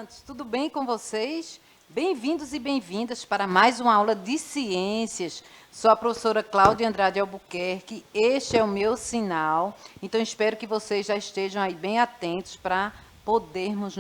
estudantes, tudo bem com vocês? Bem-vindos e bem-vindas para mais uma aula de ciências. Sou a professora Cláudia Andrade Albuquerque, este é o meu sinal, então espero que vocês já estejam aí bem atentos para podermos,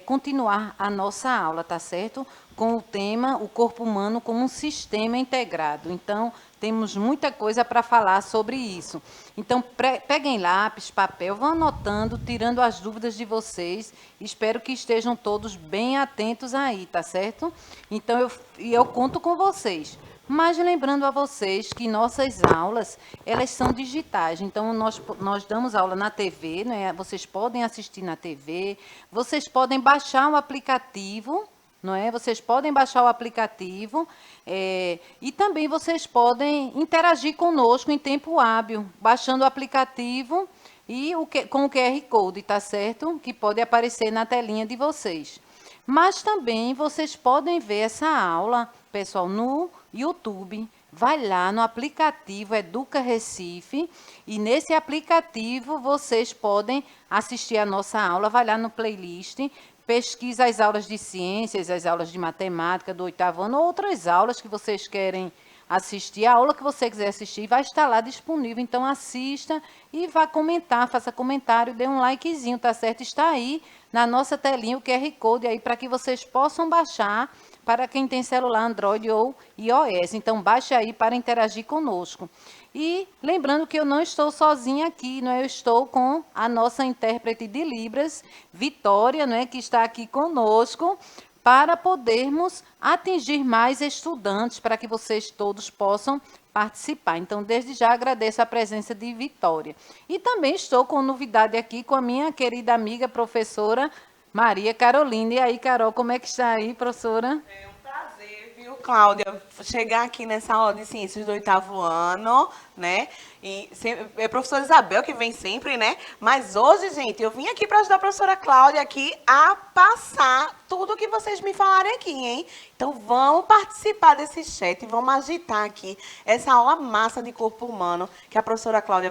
continuar a nossa aula, tá certo? Com o tema o corpo humano como um sistema integrado. Então, temos muita coisa para falar sobre isso. Então, peguem lápis, papel, vão anotando, tirando as dúvidas de vocês. Espero que estejam todos bem atentos aí, tá certo? Então, eu conto com vocês. Mas lembrando a vocês que nossas aulas, elas são digitais. Então, nós damos aula na TV, né? Vocês podem assistir na TV, vocês podem baixar o aplicativo, não é? Vocês podem baixar o aplicativo e também vocês podem interagir conosco em tempo hábil, baixando o aplicativo e com o QR Code, tá certo? Que pode aparecer na telinha de vocês. Mas também vocês podem ver essa aula, pessoal, no YouTube. Vai lá no aplicativo Educa Recife e nesse aplicativo vocês podem assistir a nossa aula. Vai lá no playlist, pesquisa as aulas de ciências, as aulas de matemática do 8º ano, outras aulas que vocês querem assistir. A aula que você quiser assistir vai estar lá disponível. Então assista e vá comentar, faça comentário, dê um likezinho, tá certo? Está aí na nossa telinha o QR Code aí para que vocês possam baixar para quem tem celular Android ou iOS. Então, baixe aí para interagir conosco. E lembrando que eu não estou sozinha aqui, não é? Eu estou com a nossa intérprete de Libras, Vitória, não é? Que está aqui conosco para podermos atingir mais estudantes, para que vocês todos possam participar. Então, desde já agradeço a presença de Vitória. E também estou com novidade aqui com a minha querida amiga professora Maria Carolina. E aí, Carol, como é que está aí, professora? É um prazer, viu, Cláudia, chegar aqui nessa aula de ciências do 8º ano, né? E é a professora Isabel que vem sempre, né? Mas hoje, gente, eu vim aqui para ajudar a professora Cláudia aqui a passar tudo o que vocês me falarem aqui, hein? Então, vamos participar desse chat, vamos agitar aqui essa aula massa de corpo humano que a professora Cláudia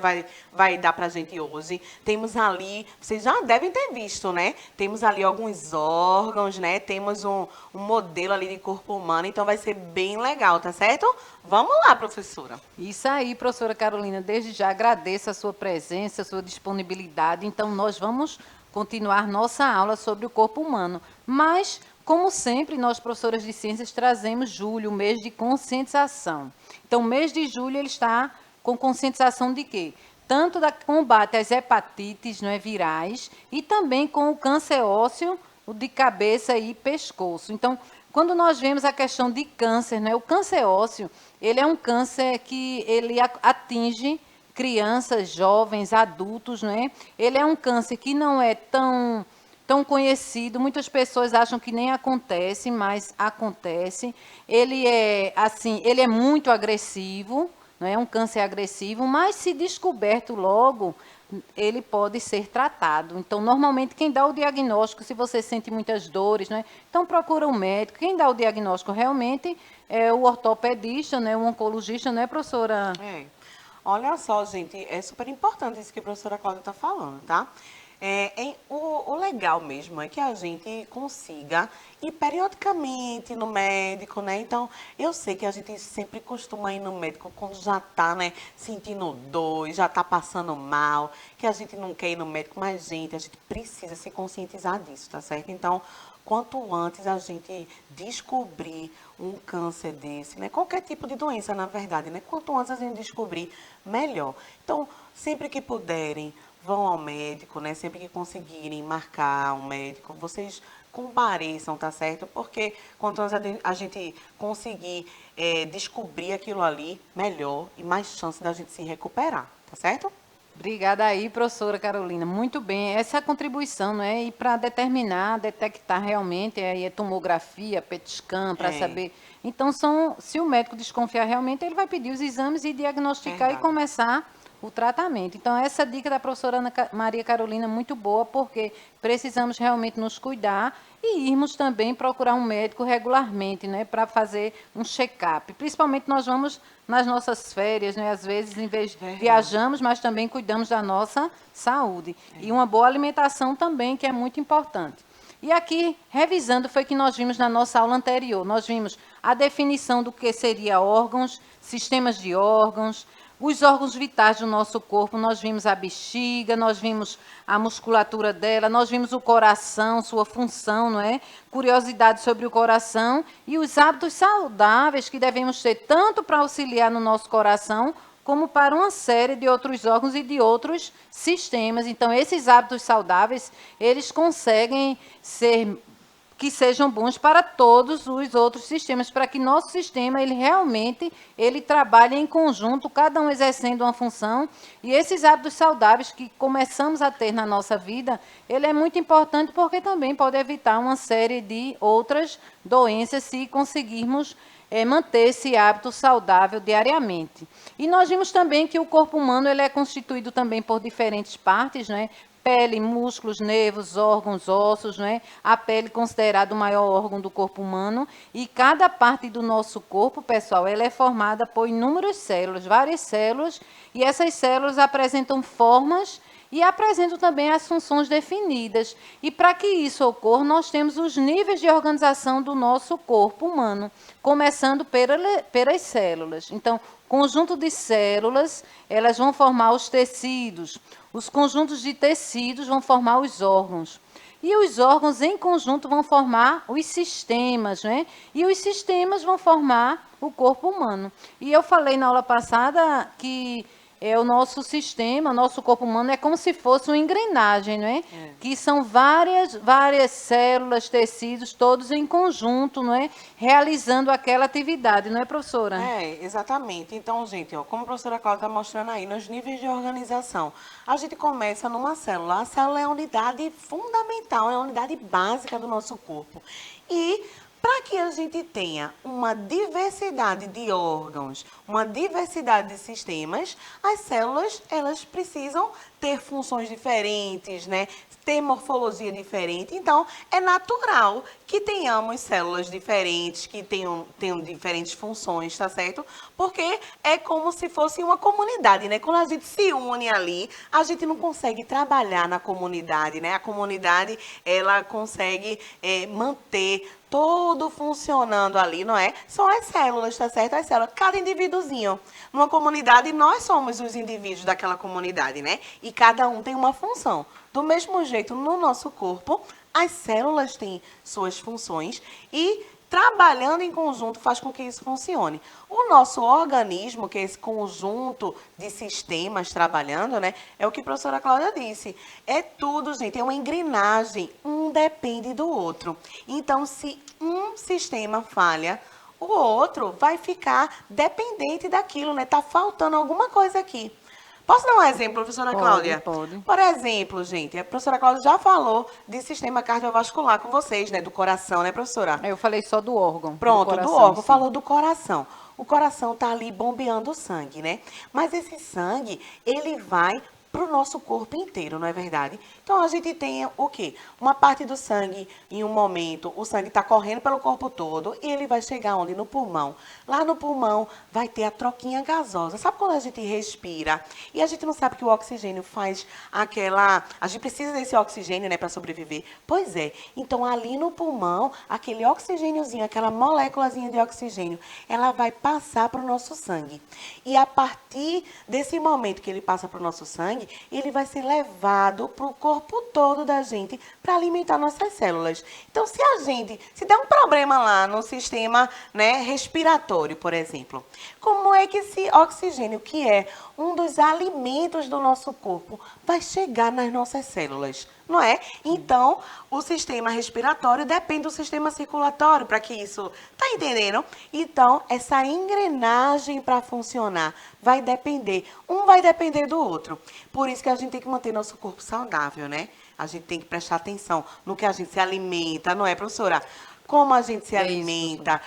vai dar para a gente hoje. Temos ali, vocês já devem ter visto, né? Temos ali alguns órgãos, né? Temos um modelo ali de corpo humano, então vai ser bem legal, tá certo? Vamos lá, professora. Isso aí, professora Carolina, desde já agradeço a sua presença, a sua disponibilidade. Então, nós vamos continuar nossa aula sobre o corpo humano. Mas, como sempre, nós, professoras de ciências, trazemos julho, o mês de conscientização. Então, o mês de julho, ele está com conscientização de quê? Tanto da combate às hepatites, não é, virais, e também com o câncer ósseo, o de cabeça e pescoço. Então, quando nós vemos a questão de câncer, né, o câncer ósseo, ele é um câncer que ele atinge crianças, jovens, adultos, né? Ele é um câncer que não é tão conhecido. Muitas pessoas acham que nem acontece, mas acontece. Ele é muito agressivo, não é um câncer agressivo, mas se descoberto logo, ele pode ser tratado. Então, normalmente, quem dá o diagnóstico, se você sente muitas dores, né? Então, procura um médico. Quem dá o diagnóstico realmente é o ortopedista, né? O oncologista, não é, professora? É. Olha só, gente, é super importante isso que a professora Cláudia está falando, tá? O legal mesmo é que a gente consiga ir periodicamente no médico, né? Então, eu sei que a gente sempre costuma ir no médico quando já tá, né, sentindo dor, já tá passando mal, que a gente não quer ir no médico, mas, gente, a gente precisa se conscientizar disso, tá certo? Então, quanto antes a gente descobrir um câncer desse, né? Qualquer tipo de doença, na verdade, né? Quanto antes a gente descobrir, melhor. Então, sempre que puderem, vão ao médico, né? Sempre que conseguirem marcar um médico, vocês compareçam, tá certo? Porque quanto antes a gente conseguir descobrir aquilo ali, melhor e mais chance da gente se recuperar, tá certo? Obrigada aí, professora Carolina. Muito bem, essa é a contribuição, não é? E para determinar, detectar realmente, aí é tomografia, PET scan, para saber. Então, se o médico desconfiar realmente, ele vai pedir os exames e diagnosticar e começar o tratamento. Então, essa dica da professora Maria Carolina é muito boa, porque precisamos realmente nos cuidar e irmos também procurar um médico regularmente, né, para fazer um check-up. Principalmente nós vamos nas nossas férias, né, às vezes em vez viajamos, mas também cuidamos da nossa saúde. E uma boa alimentação também, que é muito importante. E aqui, revisando, foi que nós vimos na nossa aula anterior. Nós vimos a definição do que seria órgãos, sistemas de órgãos, os órgãos vitais do nosso corpo, nós vimos a bexiga, nós vimos a musculatura dela, nós vimos o coração, sua função, não é? Curiosidade sobre o coração e os hábitos saudáveis que devemos ter tanto para auxiliar no nosso coração, como para uma série de outros órgãos e de outros sistemas. Então, esses hábitos saudáveis, eles conseguem ser que sejam bons para todos os outros sistemas, para que nosso sistema ele realmente ele trabalhe em conjunto, cada um exercendo uma função. E esses hábitos saudáveis que começamos a ter na nossa vida, ele é muito importante porque também pode evitar uma série de outras doenças se conseguirmos manter esse hábito saudável diariamente. E nós vimos também que o corpo humano ele é constituído também por diferentes partes, né? Pele, músculos, nervos, órgãos, ossos, né? A pele considerada o maior órgão do corpo humano. E cada parte do nosso corpo, pessoal, ela é formada por inúmeras células, várias células, e essas células apresentam formas e apresentam também as funções definidas. E para que isso ocorra, nós temos os níveis de organização do nosso corpo humano, começando pelas células. Então, conjunto de células, elas vão formar os tecidos. Os conjuntos de tecidos vão formar os órgãos. E os órgãos, em conjunto, vão formar os sistemas, né? E os sistemas vão formar o corpo humano. E eu falei na aula passada que o nosso sistema, o nosso corpo humano é como se fosse uma engrenagem, não é? Que são várias células, tecidos, todos em conjunto, não é? Realizando aquela atividade, não é, professora? Exatamente. Então, gente, ó, como a professora Cláudia está mostrando aí, nos níveis de organização, a gente começa numa célula. A célula é a unidade fundamental, é a unidade básica do nosso corpo. E para que a gente tenha uma diversidade de órgãos, uma diversidade de sistemas, as células, elas precisam ter funções diferentes, né? Ter morfologia diferente. Então, é natural que tenhamos células diferentes, que tenham diferentes funções, tá certo? Porque é como se fosse uma comunidade, né? Quando a gente se une ali, a gente não consegue trabalhar na comunidade, né? A comunidade, ela consegue manter todo funcionando ali, não é? São as células, tá certo? As células, cada indivíduozinho. Numa comunidade, nós somos os indivíduos daquela comunidade, né? E cada um tem uma função. Do mesmo jeito, no nosso corpo, as células têm suas funções e trabalhando em conjunto faz com que isso funcione. O nosso organismo, que é esse conjunto de sistemas trabalhando, né? É o que a professora Cláudia disse. É tudo, gente, é uma engrenagem. Um depende do outro. Então, se um sistema falha, o outro vai ficar dependente daquilo, né? Tá faltando alguma coisa aqui. Posso dar um exemplo, professora Cláudia? Pode. Por exemplo, gente, a professora Cláudia já falou de sistema cardiovascular com vocês, né? Do coração, né, professora? Eu falei só do órgão. Pronto, do do órgão. em si. Falou do coração. O coração tá ali bombeando o sangue, né? Mas esse sangue, ele vai para o nosso corpo inteiro, não é verdade? Então, a gente tem o quê? Uma parte do sangue, em um momento, o sangue está correndo pelo corpo todo e ele vai chegar onde? No pulmão. Lá no pulmão vai ter a troquinha gasosa. Sabe quando a gente respira e a gente não sabe que o oxigênio faz aquela... A gente precisa desse oxigênio, né, para sobreviver? Pois é. Então, ali no pulmão, aquele oxigêniozinho, aquela moléculazinha de oxigênio, ela vai passar para o nosso sangue. E a partir desse momento que ele passa para o nosso sangue, ele vai ser levado para o corpo todo da gente para alimentar nossas células. Então, se der um problema lá no sistema, né, respiratório, por exemplo, como é que esse oxigênio, que é um dos alimentos do nosso corpo, vai chegar nas nossas células? Não é? Então, o sistema respiratório depende do sistema circulatório para que isso... Tá entendendo? Então, essa engrenagem para funcionar vai depender. Um vai depender do outro. Por isso que a gente tem que manter nosso corpo saudável, né? A gente tem que prestar atenção no que a gente se alimenta, não é, professora? como a gente se É isso, alimenta,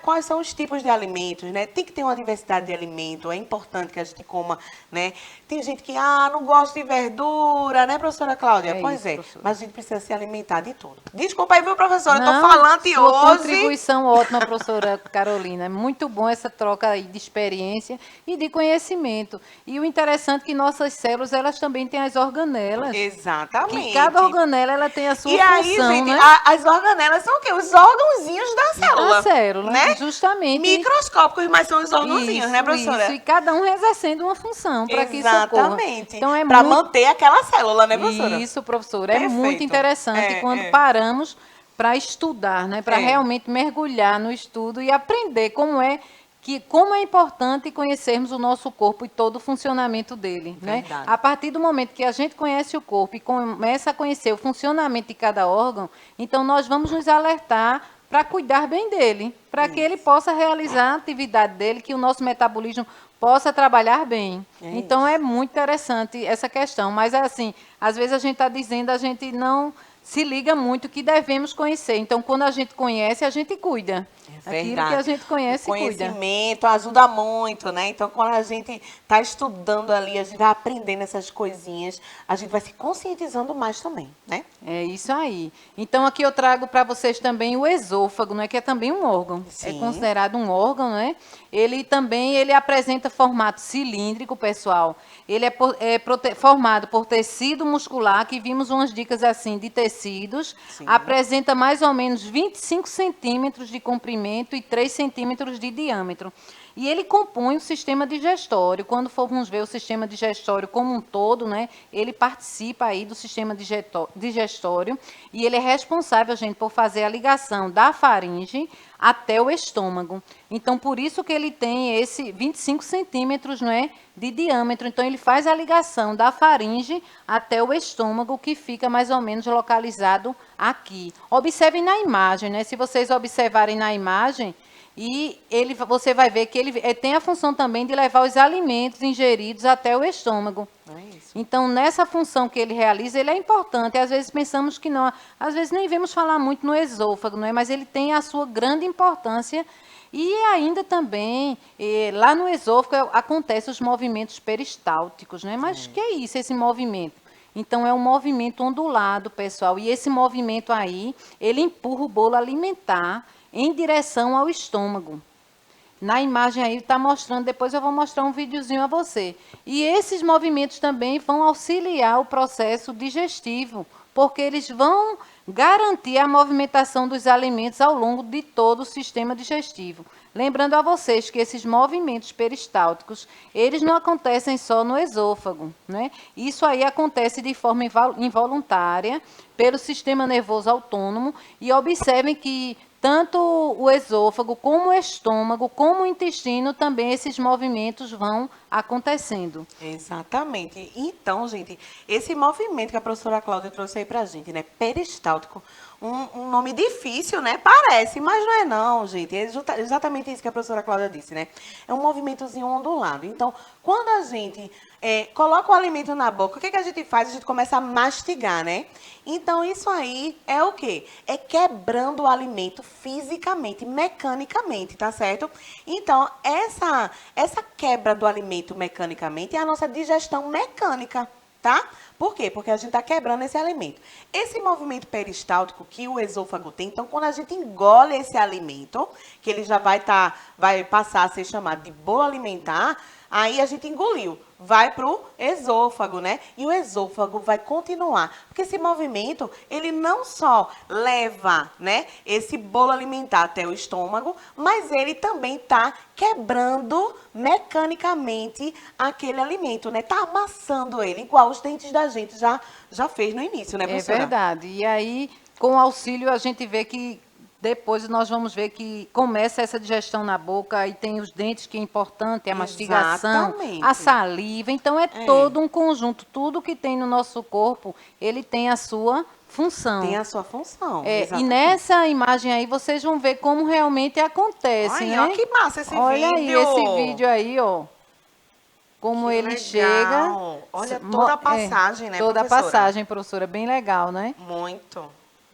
quais são os tipos de alimentos, né? Tem que ter uma diversidade de alimento, é importante que a gente coma, né? Tem gente que, não gosta de verdura, né, professora Cláudia? É Pois isso, é, professora. mas a gente precisa se alimentar de tudo. Desculpa aí, viu, professora? Eu tô Não, falante sua hoje. contribuição ótima, professora Carolina. É muito bom essa troca aí de experiência e de conhecimento. E o interessante é que nossas células, elas também têm as organelas. Que cada Exatamente. organela, ela tem a sua E aí, função, gente, né? as organelas são o quê? Os órgãozinhos da Da célula, célula, né? justamente. Microscópicos, mas são os órgãozinhos, né, Isso. professora? E cada um exercendo uma função para que isso ocorra. Exatamente. Então, é Para muito. manter aquela célula, né, professora? Isso, professor, é muito Perfeito. interessante quando paramos para estudar, né, para É. realmente mergulhar no estudo e aprender como é importante conhecermos o nosso corpo e todo o funcionamento dele, né? Verdade. A partir do momento que a gente conhece o corpo e começa a conhecer o funcionamento de cada órgão, então nós vamos nos alertar para cuidar bem dele, para que ele possa realizar a atividade dele, que o nosso metabolismo possa trabalhar bem. Então é muito interessante essa questão, mas é assim, às vezes a gente está dizendo, a gente não se liga muito que devemos conhecer. Então, quando a gente conhece, a gente cuida. Aquilo que a gente O conhece, cuida. conhecimento ajuda muito, né? Então, quando a gente está estudando ali, a gente vai aprendendo essas coisinhas, a gente vai se conscientizando mais também, né? É isso aí. Então, aqui eu trago para vocês também o esôfago, né, que é também um órgão. É Sim. considerado um órgão, né? Ele apresenta formato cilíndrico, pessoal. Ele é formado por tecido muscular, que vimos umas dicas assim de tecidos. Sim. Apresenta mais ou menos 25 centímetros de comprimento e 3 centímetros de diâmetro. E ele compõe o sistema digestório. Quando formos ver o sistema digestório como um todo, né, ele participa aí do sistema digestório e ele é responsável, gente, por fazer a ligação da faringe até o estômago. Então, por isso que ele tem esse 25 centímetros, né, de diâmetro. Então, ele faz a ligação da faringe até o estômago, que fica mais ou menos localizado aqui. Observem na imagem, né? Se vocês observarem na imagem, você vai ver que ele tem a função também de levar os alimentos ingeridos até o estômago. É isso. Então, nessa função que ele realiza, ele é importante. Às vezes pensamos que não, às vezes nem vemos falar muito no esôfago, não é? Mas ele tem a sua grande importância. E ainda também, lá no esôfago, acontecem os movimentos peristálticos, né? Mas que é isso, esse movimento? Então, é um movimento ondulado, pessoal. E esse movimento aí, ele empurra o bolo alimentar em direção ao estômago. Na imagem aí está mostrando, depois eu vou mostrar um videozinho a você. E esses movimentos também vão auxiliar o processo digestivo, porque eles vão garantir a movimentação dos alimentos ao longo de todo o sistema digestivo. Lembrando a vocês que esses movimentos peristálticos, eles não acontecem só no esôfago, né? Isso aí acontece de forma involuntária pelo sistema nervoso autônomo e observem que tanto o esôfago, como o estômago, como o intestino, também esses movimentos vão acontecendo. Exatamente. Então, gente, esse movimento que a professora Cláudia trouxe aí pra gente, né? Peristáltico, um nome difícil, né? Parece, mas não é não, gente. É exatamente isso que a professora Cláudia disse, né? É um movimentozinho ondulado. Então, quando a gente coloca o alimento na boca, o que a gente faz? A gente começa a mastigar, né? Então, isso aí é o quê? É quebrando o alimento fisicamente, mecanicamente, tá certo? Então, essa quebra do alimento mecanicamente é a nossa digestão mecânica, tá? Por quê? Porque a gente está quebrando esse alimento. Esse movimento peristáltico que o esôfago tem, então, quando a gente engole esse alimento, que ele já vai passar a ser chamado de bolo alimentar, aí a gente engoliu, vai para o esôfago, né? E o esôfago vai continuar. Porque esse movimento, ele não só leva, né, esse bolo alimentar até o estômago, mas ele também está quebrando mecanicamente aquele alimento, né? Está amassando ele, igual os dentes da gente já fez no início, né, professora? É verdade. E aí, com o auxílio, a gente vê que depois nós vamos ver que começa essa digestão na boca e tem os dentes, que é importante, a mastigação, Exatamente. a saliva. Então, é todo um conjunto. Tudo que tem no nosso corpo, ele tem a sua função. Tem a sua função. E nessa imagem aí, vocês vão ver como realmente acontece, né? Olha que massa esse vídeo. Olha aí, esse vídeo aí, ó. Como Que ele legal. chega. Olha toda a passagem, né, Toda a professora? passagem, professora. Bem legal, né? Muito.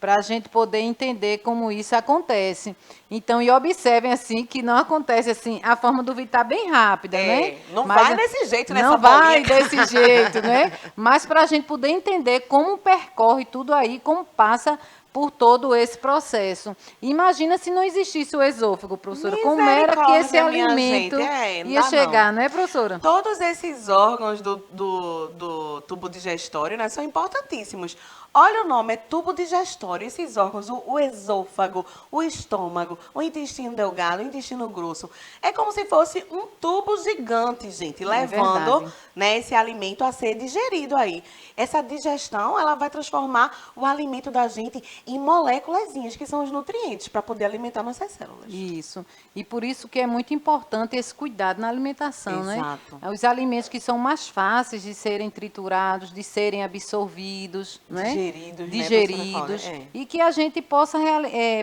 para a gente poder entender como isso acontece. Então, e observem assim que não acontece assim, a forma do vídeo está bem rápida, né? Não Mas vai desse jeito nessa não vai bolinha. desse jeito, né? Mas para a gente poder entender como percorre tudo aí, como passa por todo esse processo. Imagina se não existisse o esôfago, professora, como era que esse Misericórdia, minha alimento gente. Não ia dá, chegar, não. não é, professora? Todos esses órgãos do tubo digestório, né, são importantíssimos. Olha o nome, é tubo digestório. Esses órgãos, o esôfago, o estômago, o intestino delgado, o intestino grosso. É como se fosse um tubo gigante, gente, levando, verdade. né, esse alimento a ser digerido aí. Essa digestão, ela vai transformar o alimento da gente em moléculazinhas, que são os nutrientes, para poder alimentar nossas células. Isso. E por isso que é muito importante esse cuidado na alimentação, Exato. né? Os alimentos que são mais fáceis de serem triturados, de serem absorvidos, né? Digeridos, né, Digeridos. professora Cláudia? E que a gente possa,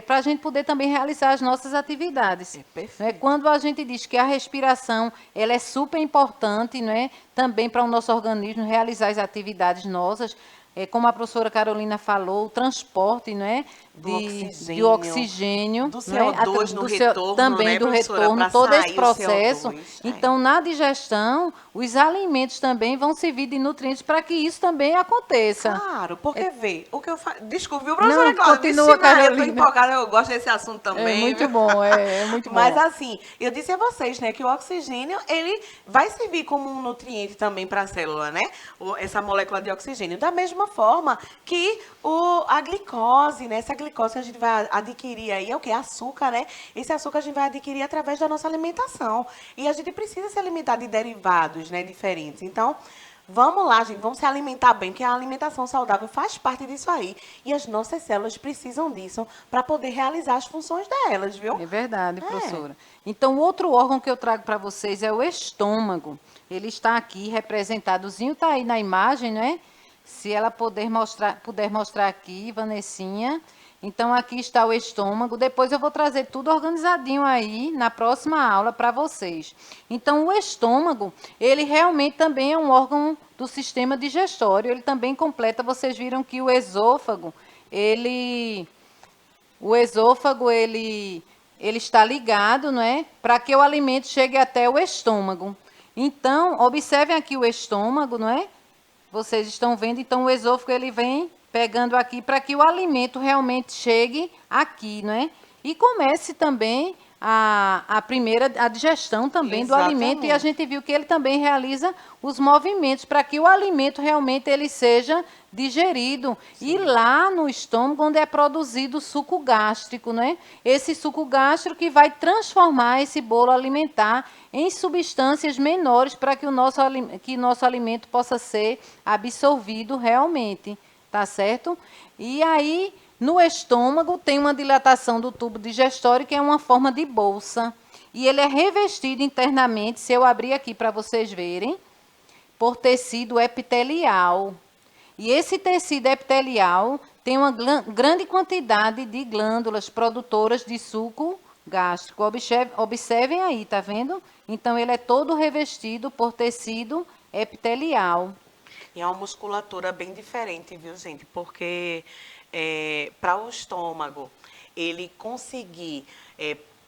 para a gente poder também realizar as nossas atividades. Perfeito. Né? Quando a gente diz que a respiração, ela é super importante, né? Também para o nosso organismo realizar as atividades nossas, como a professora Carolina falou, o transporte, né, de oxigênio, do né, CO2 no retorno, também né, do professora, retorno, pra todo esse sair o processo. CO2, Então, na digestão, os alimentos também vão servir de nutrientes para que isso também aconteça. Claro, porque vê, o que eu faço... Desculpe, viu, Não, professora Cláudia? continua, Vixe, Maria, Carolina. eu tô empolgada, eu gosto desse assunto também. É muito viu? bom, é muito bom. Mas assim, eu disse a vocês, né, que o oxigênio, ele vai servir como um nutriente também para a célula, né? Essa molécula de oxigênio. Da mesma forma que a glicose, né? Essa glicose que a gente vai adquirir aí é o quê? Açúcar, né? Esse açúcar a gente vai adquirir através da nossa alimentação. E a gente precisa se alimentar de derivados, né, diferentes. Então, vamos lá, gente, vamos se alimentar bem, porque a alimentação saudável faz parte disso aí. E as nossas células precisam disso para poder realizar as funções delas, viu? É verdade, professora. Então, o outro órgão que eu trago para vocês é o estômago. Ele está aqui representadozinho, está aí na imagem, né? Se ela puder mostrar aqui, Vanessinha. Então, aqui está o estômago. Depois eu vou trazer tudo organizadinho aí na próxima aula para vocês. Então, o estômago, ele realmente também é um órgão do sistema digestório. Ele também completa, vocês viram que o esôfago, ele está ligado, né, para que o alimento chegue até o estômago. Então, observem aqui o estômago, não é? Vocês estão vendo, então o esôfago ele vem pegando aqui para que o alimento realmente chegue aqui, não é? E comece também a digestão também do alimento, e a gente viu que ele também realiza os movimentos para que o alimento realmente ele seja digerido. Sim. E lá no estômago onde é produzido o suco gástrico, né? Esse suco gástrico que vai transformar esse bolo alimentar em substâncias menores para que nosso alimento possa ser absorvido realmente, tá certo? E aí, no estômago, tem uma dilatação do tubo digestório, que é uma forma de bolsa. E ele é revestido internamente, se eu abrir aqui para vocês verem, por tecido epitelial. E esse tecido epitelial tem uma grande quantidade de glândulas produtoras de suco gástrico. Observem aí, tá vendo? Então, ele é todo revestido por tecido epitelial. E é uma musculatura bem diferente, viu, gente? Porque para o estômago, ele conseguir...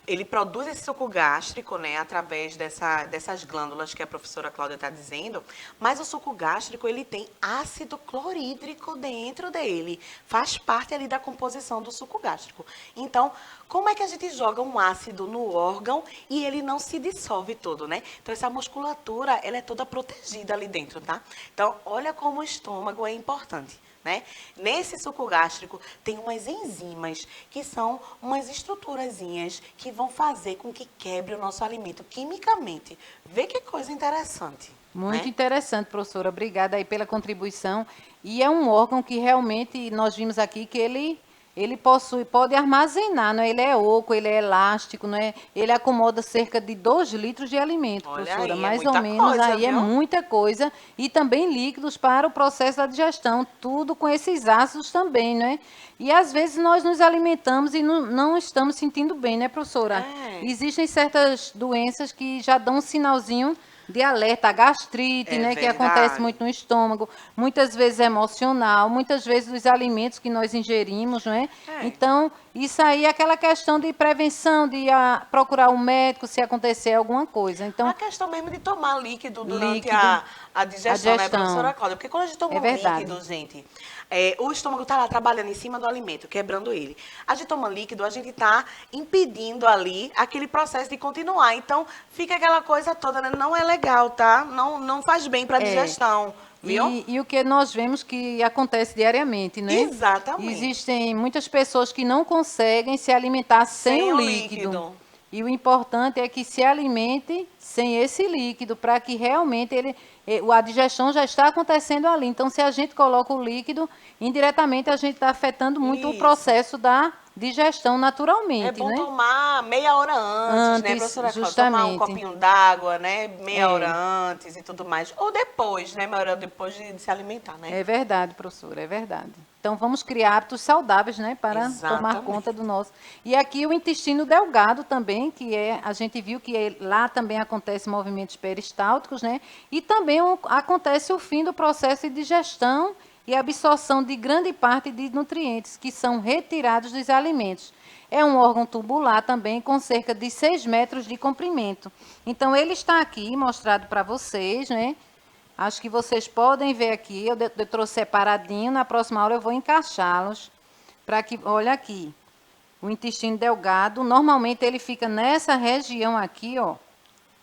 ele produz esse suco gástrico, né, através dessas glândulas que a professora Cláudia está dizendo, mas o suco gástrico, ele tem ácido clorídrico dentro dele, faz parte ali da composição do suco gástrico. Então, como é que a gente joga um ácido no órgão e ele não se dissolve todo, né? Então, essa musculatura, ela é toda protegida ali dentro, tá? Então, olha como o estômago é importante. Né? Nesse suco gástrico tem umas enzimas que são umas estruturazinhas que vão fazer com que quebre o nosso alimento quimicamente. Vê que coisa interessante. Muito né? interessante, professora. Obrigada aí pela contribuição. E é um órgão que realmente nós vimos aqui que ele pode armazenar, não é? Ele é oco, ele é elástico, não é? Ele acomoda cerca de 2 litros de alimento, Olha professora, aí, mais é ou muita menos, coisa, aí é viu? muita coisa, e também líquidos para o processo da digestão, tudo com esses ácidos também, né? E às vezes nós nos alimentamos e não estamos sentindo bem, né, professora? É. Existem certas doenças que já dão um sinalzinho de alerta à gastrite, né, que acontece verdade. muito no estômago, muitas vezes emocional, muitas vezes dos alimentos que nós ingerimos, não é? É. Então, isso aí é aquela questão de prevenção, de procurar um médico se acontecer alguma coisa. Então, A questão mesmo de tomar líquido durante líquido, a digestão, né, professora digestão. Cláudia? Porque quando a gente toma É um verdade. líquido, gente, o estômago está lá trabalhando em cima do alimento, quebrando ele. A gente toma líquido, a gente está impedindo ali aquele processo de continuar. Então, fica aquela coisa toda, né? Não é legal, tá? Não, não faz bem para a digestão, viu? E o que nós vemos que acontece diariamente, né? Exatamente. Existem muitas pessoas que não conseguem se alimentar sem Sem o o líquido. líquido. E o importante é que se alimente sem esse líquido, para que realmente a digestão já está acontecendo ali. Então, se a gente coloca o líquido, indiretamente a gente está afetando muito o Isso. processo da digestão É naturalmente, bom né? tomar meia hora antes, né, Antes, professora Cláudia? Tomar um justamente. copinho d'água, né, meia hora É. antes e tudo mais. Ou depois, né, meia hora depois de se alimentar, né? É verdade, professora, é verdade. Então vamos criar hábitos saudáveis, né, para tomar Exatamente. conta do nosso. E aqui o intestino delgado também, que a gente viu que lá também acontecem movimentos peristálticos, né? E também acontece o fim do processo de digestão e absorção de grande parte de nutrientes que são retirados dos alimentos. É um órgão tubular também com cerca de 6 metros de comprimento. Então ele está aqui mostrado para vocês, né? Acho que vocês podem ver aqui, eu trouxe separadinho, na próxima aula eu vou encaixá-los, para que, olha aqui, o intestino delgado, normalmente ele fica nessa região aqui, ó,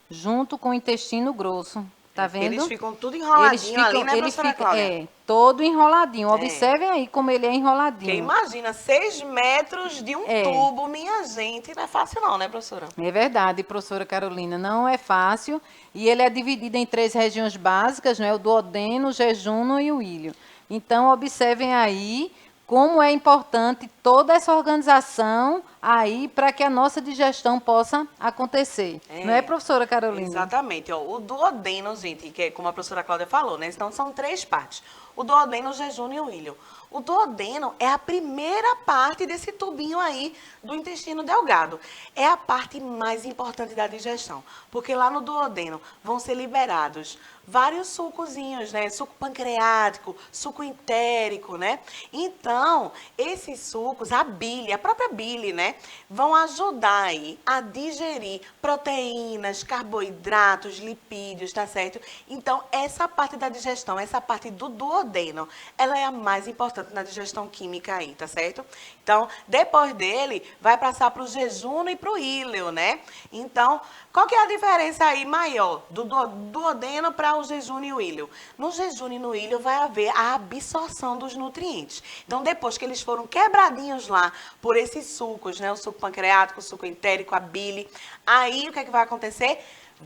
junto com o intestino grosso, tá vendo? Eles ficam tudo enroladinho ali, né, ele professora fica, Cláudia? todo enroladinho, É. observem aí como ele é Porque enroladinho. imagina, 6 metros de um É. tubo, minha gente, não é fácil não, né, professora? É verdade, professora Carolina, não é fácil. E ele é dividido em 3 regiões básicas, né? O duodeno, o jejum e o ilho. Então, observem aí como é importante toda essa organização aí para que a nossa digestão possa acontecer. Não é, professora Carolina? Exatamente. Ó, o duodeno, gente, que é como a professora Cláudia falou, né? Então, são 3 partes. O duodeno, o jejum e o ilho. O duodeno é a primeira parte desse tubinho aí do intestino delgado. É a parte mais importante da digestão, porque lá no duodeno vão ser liberados vários sucozinhos, né? Suco pancreático, suco entérico, né? Então, esses sucos, a bile, a própria bile, né? Vão ajudar aí a digerir proteínas, carboidratos, lipídios, tá certo? Então, essa parte da digestão, essa parte do duodeno, ela é a mais importante na digestão química aí, tá certo? Então, depois dele, vai passar para o jejum e para o íleo, né? Então, qual que é a diferença aí maior do duodeno para o jejum e o íleo? No jejum e no íleo vai haver a absorção dos nutrientes. Então, depois que eles foram quebradinhos lá por esses sucos, né? O suco pancreático, o suco entérico, a bile, aí o que é que vai acontecer?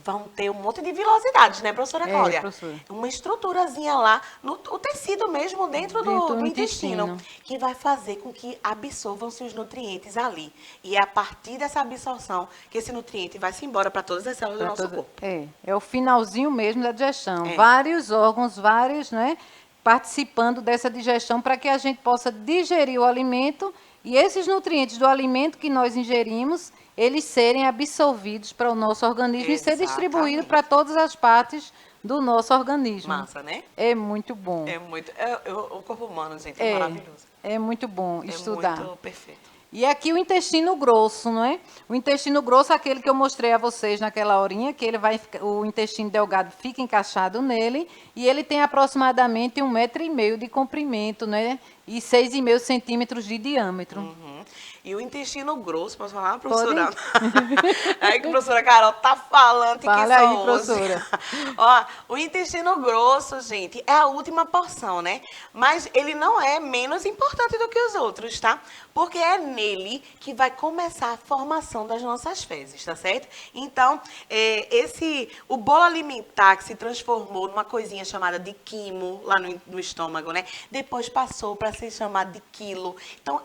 Vão ter um monte de vilosidades, né, professora Cláudia? Professora. Uma estruturazinha lá, o tecido mesmo dentro do intestino, que vai fazer com que absorvam-se os nutrientes ali. E é a partir dessa absorção que esse nutriente vai se embora para todas as células do nosso corpo. É o finalzinho mesmo da digestão. É. Vários órgãos, vários, né, participando dessa digestão para que a gente possa digerir o alimento e esses nutrientes do alimento que nós ingerimos, eles serem absorvidos para o nosso organismo e ser distribuído para todas as partes do nosso organismo. Massa, né? É muito bom. É muito. O corpo humano, gente, é maravilhoso. É muito bom estudar. É muito perfeito. E aqui o intestino grosso, não é? O intestino grosso, aquele que eu mostrei a vocês naquela horinha, que o intestino delgado fica encaixado nele, e ele tem aproximadamente 1,5 metro de comprimento, né? E 6,5 centímetros de diâmetro. Uhum. E o intestino grosso, posso falar, professora? Aí que a professora Carol tá falando. Fala aí, professora. Ó, o intestino grosso, gente, é a última porção, né? Mas ele não é menos importante do que os outros, tá? Porque é nele que vai começar a formação das nossas fezes, tá certo? Então, o bolo alimentar que se transformou numa coisinha chamada de quimo lá no estômago, né? Depois passou para ser chamado de quilo. Então,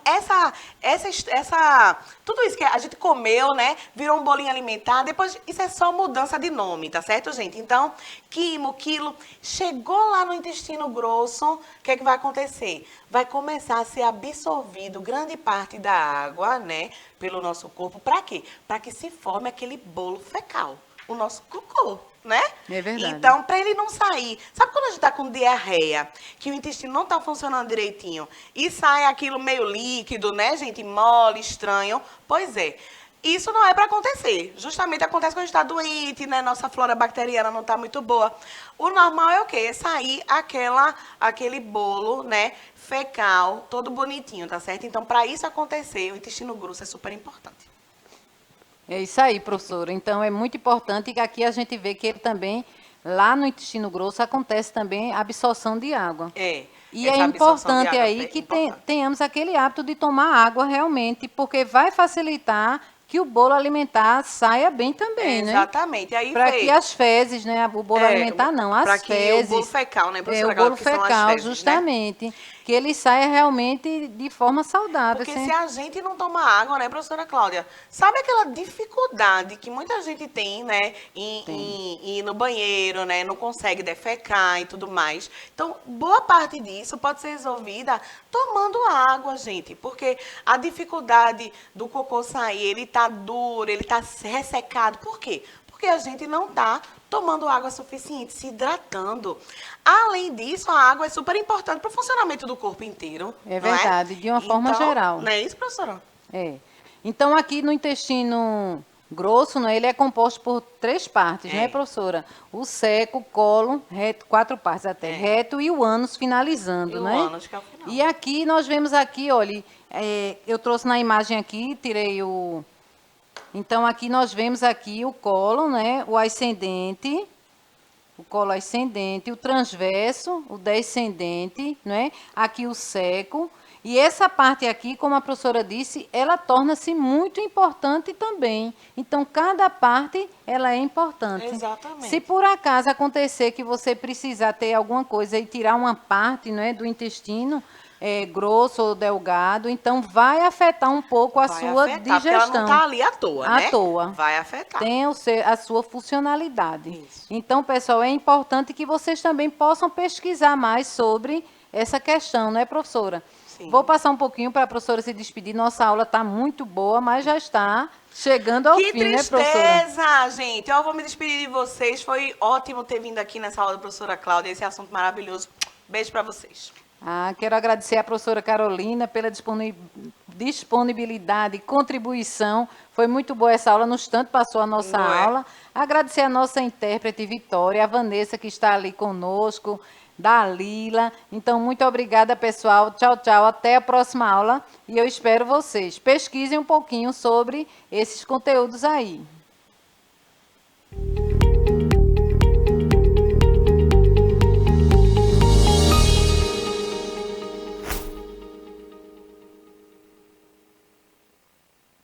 tudo isso que a gente comeu, né? Virou um bolinho alimentar. Depois, isso é só mudança de nome, tá certo, gente? Então, quimo, quilo, chegou lá no intestino grosso, o que é que vai acontecer? Vai começar a ser absorvido grande parte da água, né? Pelo nosso corpo. Para quê? Para que se forme aquele bolo fecal. o nosso cocô, né? É verdade. Então, para ele não sair... Sabe quando a gente tá com diarreia, que o intestino não tá funcionando direitinho e sai aquilo meio líquido, né, gente? Mole, estranho. Pois é. Isso não é para acontecer. Justamente acontece quando a gente está doente, né? Nossa flora bacteriana não está muito boa. O normal é o quê? É sair aquele bolo, né? Fecal, todo bonitinho, tá certo? Então, para isso acontecer, o intestino grosso é super importante. É isso aí, professora. Então, é muito importante que aqui a gente vê que ele também, lá no intestino grosso, acontece também a absorção de água. É. E é Essa absorção de importante água aí é que importante. tenhamos aquele hábito de tomar água realmente, porque vai facilitar que o bolo alimentar saia bem também, né? Exatamente. E aí Para que vê. as fezes, né? O bolo alimentar não, Para as que o bolo fezes. fecal, né, É, professora o Cláudia, bolo que são as fecal, fezes, né? justamente. Que ele saia realmente de forma saudável. Porque sem- se a gente não toma água, né, professora Cláudia? Sabe aquela dificuldade que muita gente tem, né, em ir no banheiro, né, não consegue defecar e tudo mais. Então, boa parte disso pode ser resolvida tomando água, gente. Porque a dificuldade do cocô sair, ele tá duro, ele tá ressecado. Por quê? Porque a gente não tá tomando água suficiente, se hidratando. Além disso, a água é super importante para o funcionamento do corpo inteiro, É não é? verdade, de uma forma Então, geral. não é isso, professora? É. Então, aqui no intestino grosso, né, ele é composto por 3 partes, né, É. professora? O seco, o colo, reto, 4 partes até, É. reto e o ânus finalizando, E o né? ânus, que é o final. E aqui nós vemos aqui, olha, eu trouxe na imagem aqui, tirei o... Então, aqui nós vemos aqui o colo, né, o colo ascendente, o transverso, o descendente, né? Aqui o seco. E essa parte aqui, como a professora disse, ela torna-se muito importante também. Então, cada parte, ela é importante. Exatamente. Se por acaso acontecer que você precisar ter alguma coisa e tirar uma parte, né, do intestino, grosso ou delgado, então vai afetar um pouco a Vai sua afetar, porque ela não digestão. está ali à toa, À né? toa. Vai afetar. Tem a sua funcionalidade. Isso. Então, pessoal, é importante que vocês também possam pesquisar mais sobre essa questão, não é, professora? Sim. Vou passar um pouquinho para a professora se despedir. Nossa aula está muito boa, mas já está chegando ao Que fim, né, professora? tristeza, gente. Eu vou me despedir de vocês. Foi ótimo ter vindo aqui nessa aula da professora Cláudia. Esse assunto maravilhoso. Beijo para vocês. Quero agradecer à professora Carolina pela disponibilidade e contribuição. Foi muito boa essa aula, no instante passou a nossa Não é? aula. Agradecer a nossa intérprete Vitória, a Vanessa que está ali conosco, Dalila. Então, muito obrigada, pessoal. Tchau, tchau. Até a próxima aula e eu espero vocês. Pesquisem um pouquinho sobre esses conteúdos aí.